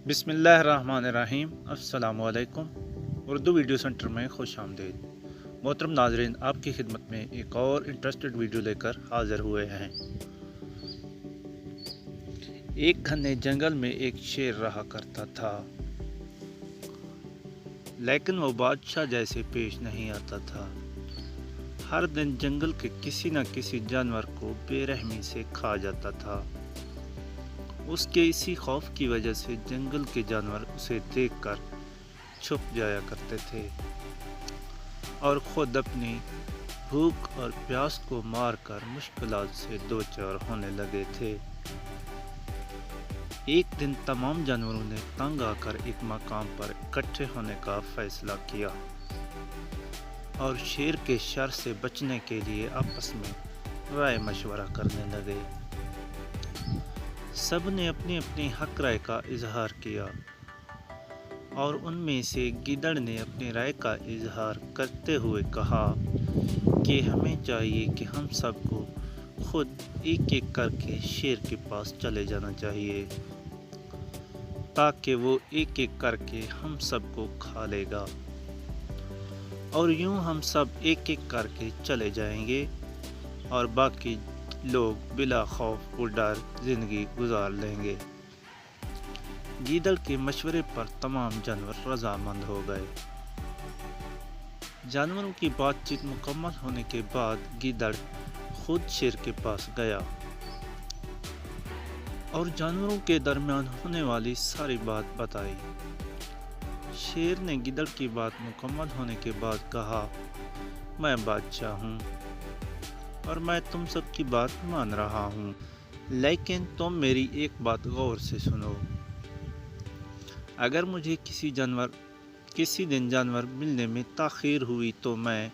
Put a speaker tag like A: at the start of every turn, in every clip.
A: बिस्मिल्लाहिर्रहमानिर्रहीम। अस्सलामु अलैकुम। उर्दू वीडियो सेंटर में खुश आमदीद। मोहतरम नाजरीन, आपकी खिदमत में एक और इंटरेस्टेड वीडियो लेकर हाज़िर हुए हैं। एक घने जंगल में एक शेर रहा करता था, लेकिन वो बादशाह जैसे पेश नहीं आता था। हर दिन जंगल के किसी न किसी जानवर को बेरहमी से खा जाता था। उसके इसी खौफ की वजह से जंगल के जानवर उसे देखकर छुप जाया करते थे और खुद अपनी भूख और प्यास को मारकर मुश्किलात से दो चार होने लगे थे। एक दिन तमाम जानवरों ने तंग आकर एक मकाम पर इकट्ठे होने का फैसला किया और शेर के शर से बचने के लिए आपस में राय मशवरा करने लगे। सब ने अपनी अपनी हक राय का इजहार किया और उनमें से गिदड़ ने अपनी राय का इजहार करते हुए कहा कि हमें चाहिए कि हम सबको खुद एक एक करके शेर के पास चले जाना चाहिए, ताकि वो एक एक करके हम सबको खा लेगा और यूं हम सब एक एक करके चले जाएंगे और बाकी लोग बिला खौफ और डर जिंदगी गुजार लेंगे। गीदड़ के मशवरे पर तमाम जानवर रजामंद हो गए। जानवरों की बातचीत मुकम्मल होने के बाद गीदड़ खुद शेर के पास गया और जानवरों के दरमियान होने वाली सारी बात बताई। शेर ने गीदड़ की बात मुकम्मल होने के बाद कहा, मैं बादशाह हूँ और मैं तुम सब की बात मान रहा हूँ, लेकिन तुम मेरी एक बात गौर से सुनो। अगर मुझे किसी दिन जानवर मिलने में ताख़ीर हुई तो मैं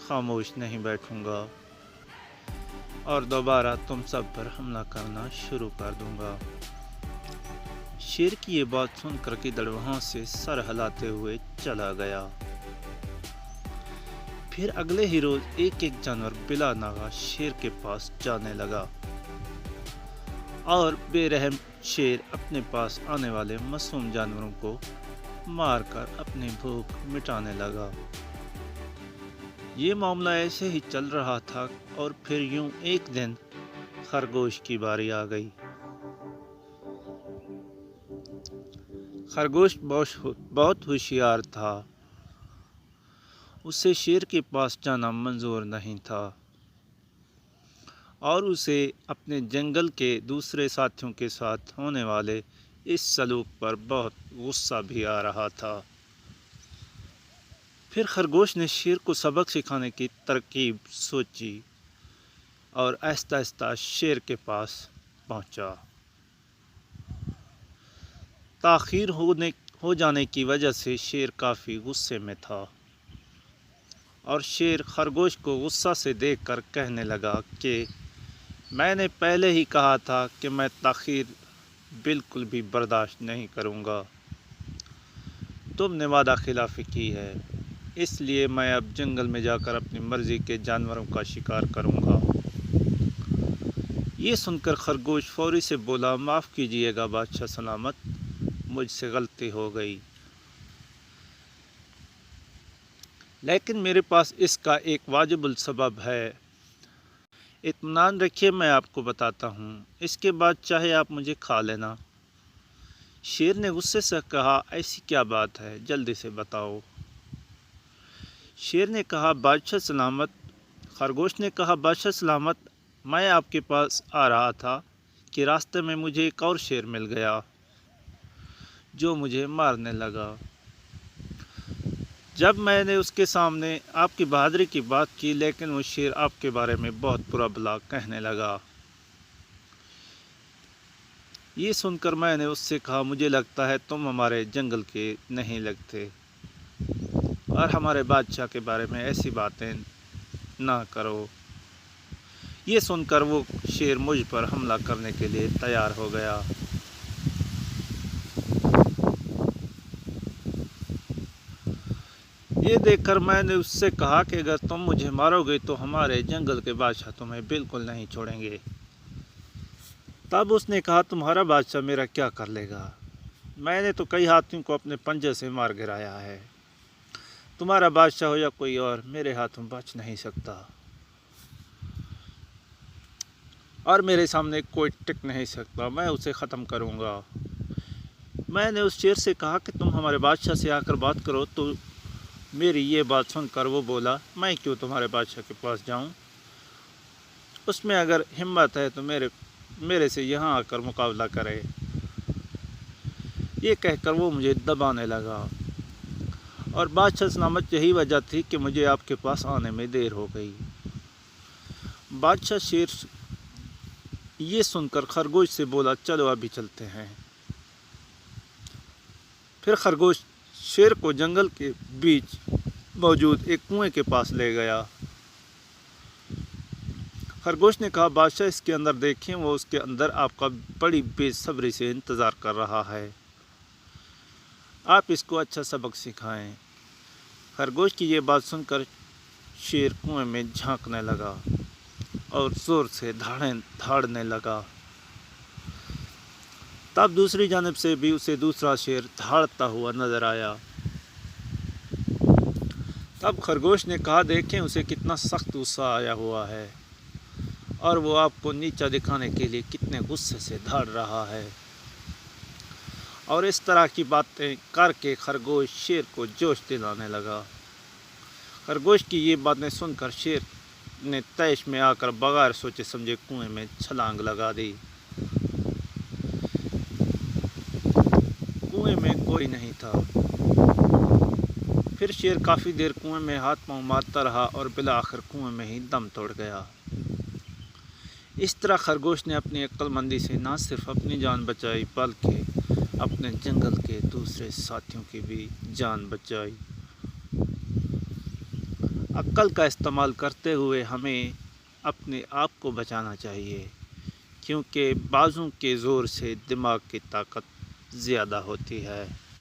A: खामोश नहीं बैठूंगा और दोबारा तुम सब पर हमला करना शुरू कर दूंगा। शेर की ये बात सुनकर गिदड़ वहाँ से सर हिलाते हुए चला गया। फिर अगले ही रोज एक एक जानवर बिला नागा शेर के पास जाने लगा और बेरहम शेर अपने पास आने वाले मासूम जानवरों को मारकर अपनी भूख मिटाने लगा। ये मामला ऐसे ही चल रहा था और फिर यूं एक दिन खरगोश की बारी आ गई। खरगोश बहुत होशियार था। उसे शेर के पास जाना मंजूर नहीं था और उसे अपने जंगल के दूसरे साथियों के साथ होने वाले इस सलूक पर बहुत गुस्सा भी आ रहा था। फिर खरगोश ने शेर को सबक सिखाने की तरकीब सोची और आहिस्ता आहिस्ता शेर के पास पहुंचा। ताख़ीर हो जाने की वजह से शेर काफ़ी गुस्से में था और शेर खरगोश को गुस्सा से देखकर कहने लगा कि मैंने पहले ही कहा था कि मैं ताख़ीर बिल्कुल भी बर्दाश्त नहीं करूँगा। तुमने वादा खिलाफ़ी की है, इसलिए मैं अब जंगल में जाकर अपनी मर्ज़ी के जानवरों का शिकार करूँगा। ये सुनकर खरगोश फौरी से बोला, माफ़ कीजिएगा बादशाह सलामत, मुझसे गलती हो गई, लेकिन मेरे पास इसका एक वाजिबुल सबब है। इत्मीनान रखिए, मैं आपको बताता हूँ, इसके बाद चाहे आप मुझे खा लेना। शेर ने गुस्से से कहा, ऐसी क्या बात है, जल्दी से बताओ। शेर ने कहा, बादशाह सलामत। खरगोश ने कहा, बादशाह सलामत, मैं आपके पास आ रहा था कि रास्ते में मुझे एक और शेर मिल गया जो मुझे मारने लगा। जब मैंने उसके सामने आपकी बहादुरी की बात की, लेकिन वो शेर आपके बारे में बहुत बुरा भला कहने लगा। ये सुनकर मैंने उससे कहा, मुझे लगता है तुम हमारे जंगल के नहीं लगते और हमारे बादशाह के बारे में ऐसी बातें ना करो। ये सुनकर वो शेर मुझ पर हमला करने के लिए तैयार हो गया। ये देखकर मैंने उससे कहा कि अगर तुम मुझे मारोगे तो हमारे जंगल के बादशाह तुम्हें बिल्कुल नहीं छोड़ेंगे। तब उसने कहा, तुम्हारा बादशाह मेरा क्या कर लेगा, میں نے تو کئی ہاتھیوں کو اپنے پنجے سے مار گرایا ہے، تمہارا بادشاہ ہو یا کوئی اور میرے ہاتھوں بچ نہیں سکتا، اور میرے سامنے کوئی ٹک نہیں سکتا، میں اسے ختم کروں گا۔ میں نے اس شیر سے کہا کہ تم ہمارے بادشاہ سے آ کر بات کرو، تو میری یہ بات سن کر وہ بولا، میں کیوں تمہارے بادشاہ کے پاس جاؤں؟ اس میں اگر ہمت ہے تو میرے سے یہاں آ کر مقابلہ کرے۔ یہ کہہ کر وہ مجھے دبانے لگا، اور بادشاہ سلامت یہی وجہ تھی کہ مجھے آپ کے پاس آنے میں دیر ہو گئی۔ بادشاہ شیر یہ سن کر خرگوش سے بولا، چلو ابھی چلتے ہیں۔ پھر خرگوش شیر کو جنگل کے بیچ موجود ایک کنویں کے پاس لے گیا۔ خرگوش نے کہا، بادشاہ اس کے اندر دیکھیں، وہ اس کے اندر آپ کا بڑی بے صبری سے انتظار کر رہا ہے، آپ اس کو اچھا سبق سکھائیں۔ خرگوش کی یہ بات سن کر شیر کنویں میں جھانکنے لگا اور زور سے دھاڑنے لگا۔ تب دوسری جانب سے بھی اسے دوسرا شیر دھاڑتا ہوا نظر آیا۔ تب خرگوش نے کہا، دیکھیں اسے کتنا سخت غصہ آیا ہوا ہے، اور وہ آپ کو نیچا دکھانے کے لیے کتنے غصے سے دھاڑ رہا ہے۔ اور اس طرح کی باتیں کر کے خرگوش شیر کو جوش دلانے لگا۔ خرگوش کی یہ باتیں سن کر شیر نے طیش میں آ کر بغیر سوچے سمجھے کنویں میں چھلانگ لگا دی۔ کنویں میں کوئی نہیں تھا۔ پھر شیر کافی دیر کنویں میں ہاتھ پاؤں مارتا رہا اور بالآخر کنویں میں ہی دم توڑ گیا۔ اس طرح خرگوش نے اپنی عقل مندی سے نہ صرف اپنی جان بچائی بلکہ اپنے جنگل کے دوسرے ساتھیوں کی بھی جان بچائی۔ عقل کا استعمال کرتے ہوئے ہمیں اپنے آپ کو بچانا چاہیے، کیونکہ بازوں کے زور سے دماغ کی طاقت زیادہ ہوتی ہے۔